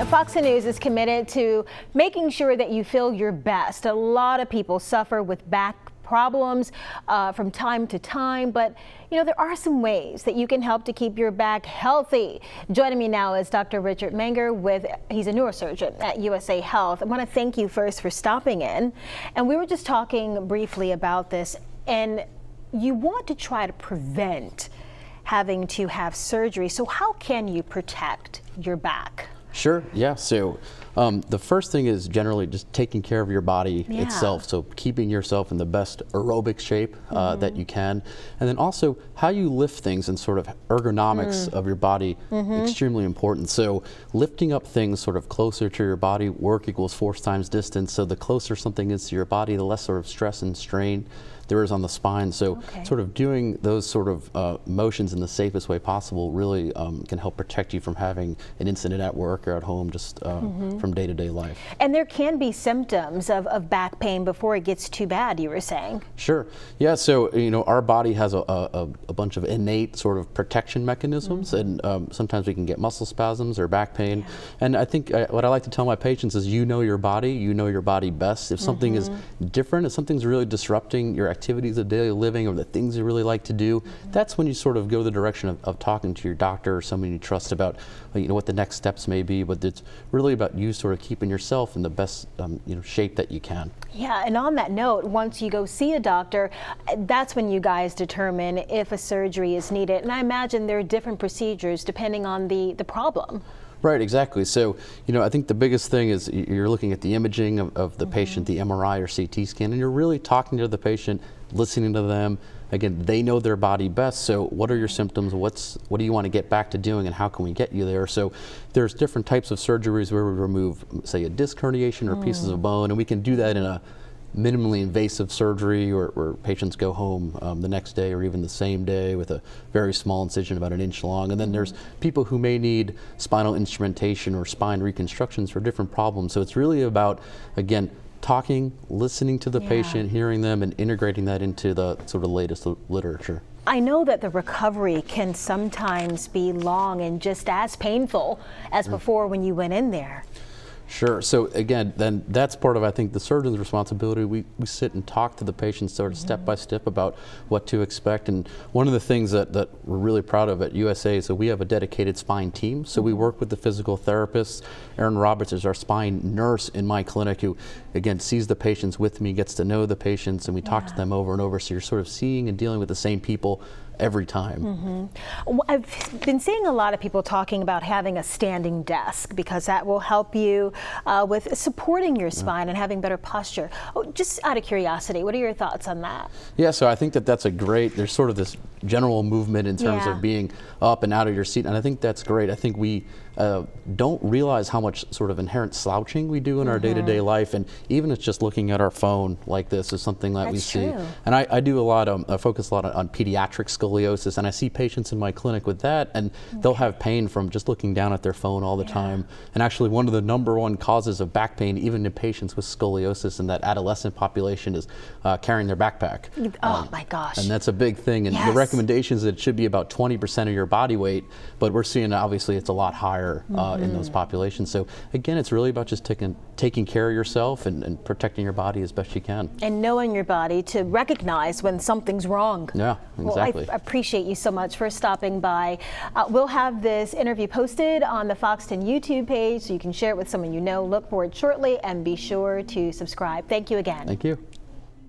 Fox News is committed to making sure that you feel your best. A lot of people suffer with back problems from time to time, but there are some ways that you can help to keep your back healthy. Joining me now is Dr. Richard Menger he's a neurosurgeon at USA Health. I want to thank you first for stopping in. And we were just talking briefly about this, and you want to try to prevent having to have surgery. So how can you protect your back? Sure, yeah. So the first thing is generally just taking care of your body itself. So keeping yourself in the best aerobic shape that you can. And then also how you lift things and sort of ergonomics of your body, extremely important. So lifting up things sort of closer to your body, work equals force times distance. So the closer something is to your body, the less sort of stress and strain there is on the spine. So sort of doing those sort of motions in the safest way possible really can help protect you from having an incident at work or at home, just from day-to-day life. And there can be symptoms of back pain before it gets too bad, you were saying. Sure. Yeah, so our body has a bunch of innate sort of protection mechanisms, and sometimes we can get muscle spasms or back pain. And I think what I like to tell my patients is you know your body best. If something is different, if something's really disrupting your activities of daily living or the things you really like to do, that's when you sort of go the direction of talking to your doctor or someone you trust about what the next steps may be. But it's really about you sort of keeping yourself in the best shape that you can. Yeah, and on that note, once you go see a doctor, that's when you guys determine if a surgery is needed. And I imagine there are different procedures depending on the problem. Right, exactly. So, I think the biggest thing is you're looking at the imaging of the patient, the MRI or CT scan, and you're really talking to the patient, listening to them. Again, they know their body best. So what are your symptoms? What do you want to get back to doing, and how can we get you there? So there's different types of surgeries where we remove, say, a disc herniation or pieces of bone, and we can do that in a minimally invasive surgery where patients go home the next day or even the same day with a very small incision about 1 inch long. And then there's people who may need spinal instrumentation or spine reconstructions for different problems. So it's really about, again, talking, listening to the patient, hearing them, and integrating that into the sort of latest literature. I know that the recovery can sometimes be long and just as painful as before when you went in there. Sure. So again, then that's part of, I think, the surgeon's responsibility. We sit and talk to the patients sort of step by step about what to expect. And one of the things that we're really proud of at USA is that we have a dedicated spine team. So we work with the physical therapists. Erin Roberts is our spine nurse in my clinic who, again, sees the patients with me, gets to know the patients, and we talk to them over and over. So you're sort of seeing and dealing with the same people every time. I've been seeing a lot of people talking about having a standing desk because that will help you with supporting your spine and having better posture. Just out of curiosity, what are your thoughts on that? Yeah, so I think that's there's sort of this general movement in terms of being up and out of your seat, and I think that's great. I think we don't realize how much sort of inherent slouching we do in our day-to-day life, and even it's just looking at our phone like this is something that we see. And I do I focus a lot on pediatric scoliosis, and I see patients in my clinic with that, and they'll have pain from just looking down at their phone all the time. And actually one of the #1 causes of back pain, even in patients with scoliosis in that adolescent population, is carrying their backpack. Oh my gosh. And that's a big thing, and the recommendation is that it should be about 20% of your body weight, but we're seeing obviously it's a lot higher in those populations. So again, it's really about just taking care of yourself and protecting your body as best you can. And knowing your body to recognize when something's wrong. Yeah, exactly. Well, I appreciate you so much for stopping by. We'll have this interview posted on the Fox 10 YouTube page so you can share it with someone you know. Look for it shortly and be sure to subscribe. Thank you again. Thank you.